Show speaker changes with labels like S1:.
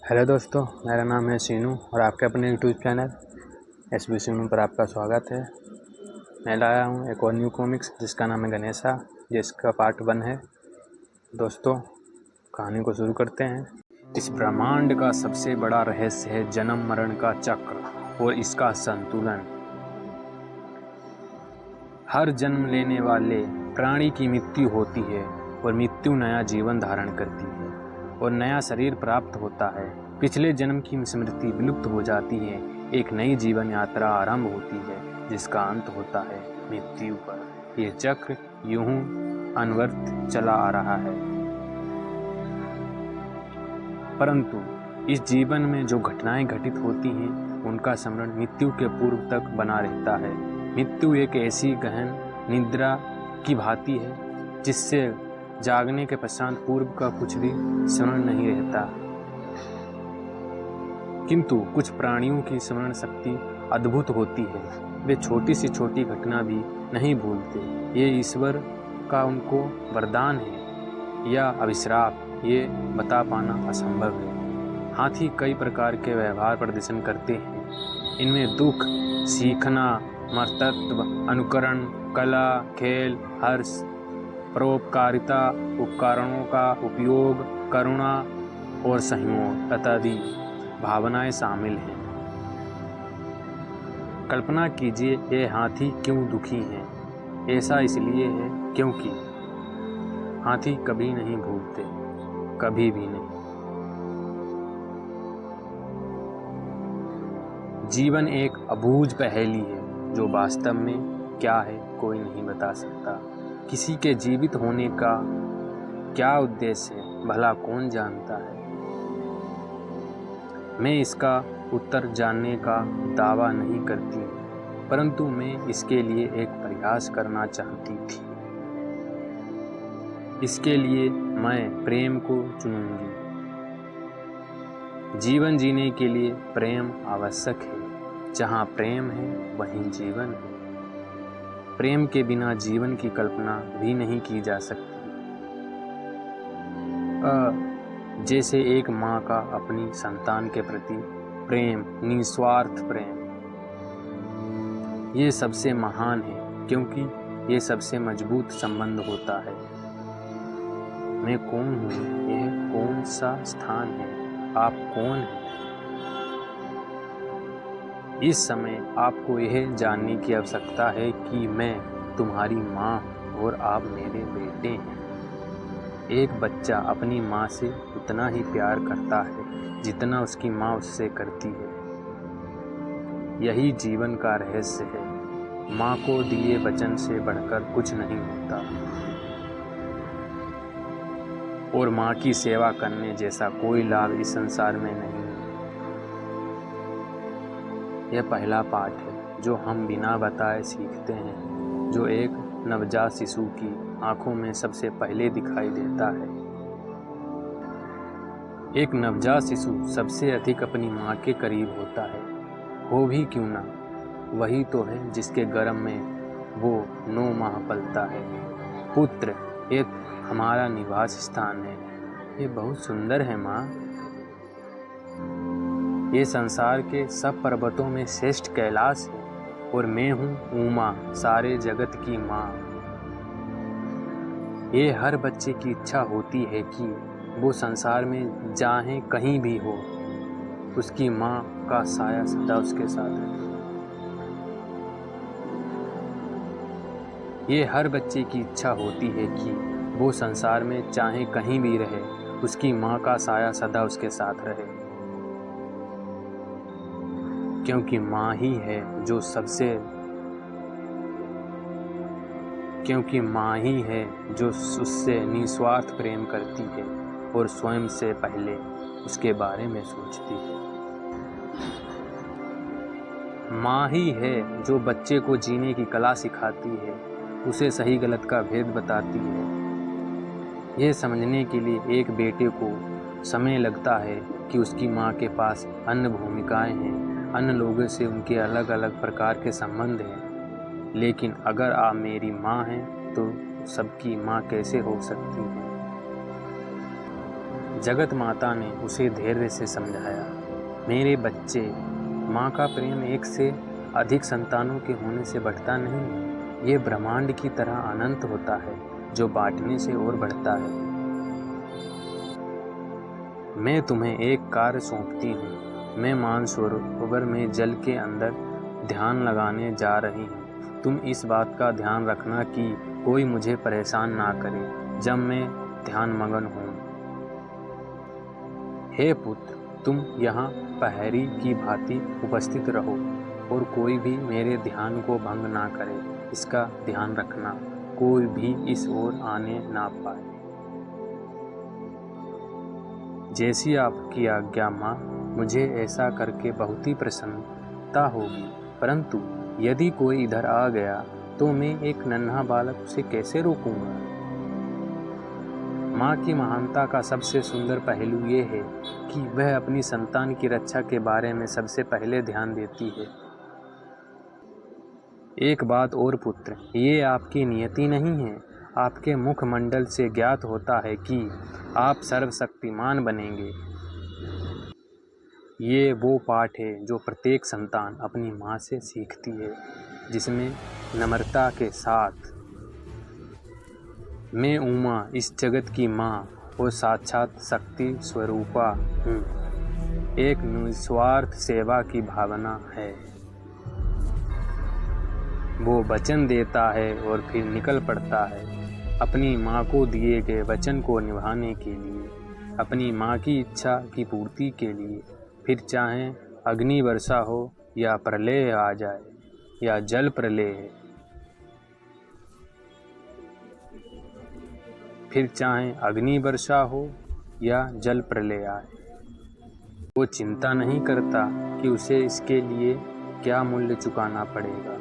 S1: Hello दोस्तों, मेरा नाम है सीनू और आपके अपने यूट्यूब चैनल एसबी सीनू पर आपका स्वागत है। मैं लाया हूँ एक और न्यू कॉमिक्स जिसका नाम है गणेशा, जिसका पार्ट 1 है। दोस्तों, कहानी को शुरू करते हैं। इस ब्रह्मांड का सबसे बड़ा रहस्य है जन्म मरण का चक्र और इसका संतुलन। हर जन्म लेने वाले प्राणी की मृत्यु होती है और मृत्यु नया जीवन धारण करती है और नया शरीर प्राप्त होता है। पिछले जन्म की स्मृति विलुप्त हो जाती है, एक नई जीवन यात्रा आरंभ होती है जिसका अंत होता है मृत्यु पर। यह चक्र यूं अनवरत चला आ रहा है, परंतु इस जीवन में जो घटनाएं घटित होती हैं उनका स्मरण मृत्यु के पूर्व तक बना रहता है। मृत्यु एक ऐसी गहन निद्रा की भांति है जिससे जागने के पश्चात पूर्व का कुछ भी स्मरण नहीं रहता, किंतु कुछ प्राणियों की स्मरण शक्ति अद्भुत होती है। वे छोटी से छोटी घटना भी नहीं भूलते। ये ईश्वर का उनको वरदान है या अभिश्राप, ये बता पाना असंभव है। हाथी कई प्रकार के व्यवहार प्रदर्शन करते हैं। इनमें दुख, सीखना, मर्तत्व, अनुकरण, कला, खेल, हर्ष, परोपकारिता, उपकरणों का उपयोग, करुणा और संयोग इत्यादि भावनाएं शामिल हैं। कल्पना कीजिए, ये हाथी क्यों दुखी हैं? ऐसा इसलिए है क्योंकि हाथी कभी नहीं भूलते, कभी भी नहीं। जीवन एक अबूझ पहेली है जो वास्तव में क्या है कोई नहीं बता सकता। किसी के जीवित होने का क्या उद्देश्य है भला कौन जानता है। मैं इसका उत्तर जानने का दावा नहीं करती, परंतु मैं इसके लिए एक प्रयास करना चाहती थी। इसके लिए मैं प्रेम को चुनूंगी। जीवन जीने के लिए प्रेम आवश्यक है। जहाँ प्रेम है वहीं जीवन है। प्रेम के बिना जीवन की कल्पना भी नहीं की जा सकती। जैसे एक माँ का अपनी संतान के प्रति प्रेम, निस्वार्थ प्रेम, ये सबसे महान है क्योंकि ये सबसे मजबूत संबंध होता है। मैं कौन हूँ? यह कौन सा स्थान है? आप कौन हैं? इस समय आपको यह जानने की आवश्यकता है कि मैं तुम्हारी माँ और आप मेरे बेटे हैं। एक बच्चा अपनी माँ से उतना ही प्यार करता है जितना उसकी माँ उससे करती है। यही जीवन का रहस्य है। माँ को दिए वचन से बढ़कर कुछ नहीं होता और माँ की सेवा करने जैसा कोई लाभ इस संसार में नहीं है। यह पहला पाठ है जो हम बिना बताए सीखते हैं, जो एक नवजात शिशु की आंखों में सबसे पहले दिखाई देता है। एक नवजात शिशु सबसे अधिक अपनी माँ के करीब होता है। हो भी क्यों ना, वही तो है जिसके गर्भ में वो 9 माह पलता है। पुत्र एक हमारा निवास स्थान है। ये बहुत सुंदर है माँ। ये संसार के सब पर्वतों में श्रेष्ठ कैलाश है और मैं हूँ उमा, सारे जगत की माँ। ये हर बच्चे की इच्छा होती है कि वो संसार में चाहे कहीं भी हो, उसकी माँ का साया सदा उसके साथ है। ये हर बच्चे की इच्छा होती है कि वो संसार में चाहे कहीं भी रहे, उसकी माँ का साया सदा उसके साथ रहे, क्योंकि माँ ही है जो उससे निस्वार्थ प्रेम करती है और स्वयं से पहले उसके बारे में सोचती है। माँ ही है जो बच्चे को जीने की कला सिखाती है, उसे सही गलत का भेद बताती है। यह समझने के लिए एक बेटे को समय लगता है कि उसकी माँ के पास अन्य भूमिकाएं हैं, अन्य लोगों से उनके अलग अलग प्रकार के संबंध हैं। लेकिन अगर आप मेरी माँ हैं तो सबकी माँ कैसे हो सकती है? जगत माता ने उसे धैर्य से समझाया, मेरे बच्चे, माँ का प्रेम एक से अधिक संतानों के होने से बढ़ता नहीं, ये ब्रह्मांड की तरह अनंत होता है जो बांटने से और बढ़ता है। मैं तुम्हें एक कार्य सौंपती हूँ। मैं मानसरोवर में जल के अंदर ध्यान लगाने जा रही हूँ। तुम इस बात का ध्यान रखना कि कोई मुझे परेशान ना करे जब मैं ध्यान मगन हूँ। हे पुत्र, तुम यहाँ पहरी की भांति उपस्थित रहो और कोई भी मेरे ध्यान को भंग ना करे, इसका ध्यान रखना। कोई भी इस ओर आने ना पाए। जैसी आपकी आज्ञा माँ, मुझे ऐसा करके बहुत ही प्रसन्नता होगी, परंतु यदि कोई इधर आ गया तो मैं एक नन्हा बालक उसे कैसे रोकूंगा? माँ की महानता का सबसे सुंदर पहलू ये है कि वह अपनी संतान की रक्षा के बारे में सबसे पहले ध्यान देती है। एक बात और पुत्र, ये आपकी नियति नहीं है। आपके मुखमंडल से ज्ञात होता है कि आप सर्वशक्तिमान बनेंगे। ये वो पाठ है जो प्रत्येक संतान अपनी माँ से सीखती है, जिसमें नम्रता के साथ, मैं उमा इस जगत की माँ और साक्षात शक्ति स्वरूपा हूँ, एक निस्वार्थ सेवा की भावना है। वो वचन देता है और फिर निकल पड़ता है अपनी माँ को दिए गए वचन को निभाने के लिए, अपनी माँ की इच्छा की पूर्ति के लिए। फिर चाहे अग्नि वर्षा हो या प्रलय आ जाए या जल प्रलय है, फिर चाहे अग्नि वर्षा हो या जल प्रलय आए, वो चिंता नहीं करता कि उसे इसके लिए क्या मूल्य चुकाना पड़ेगा।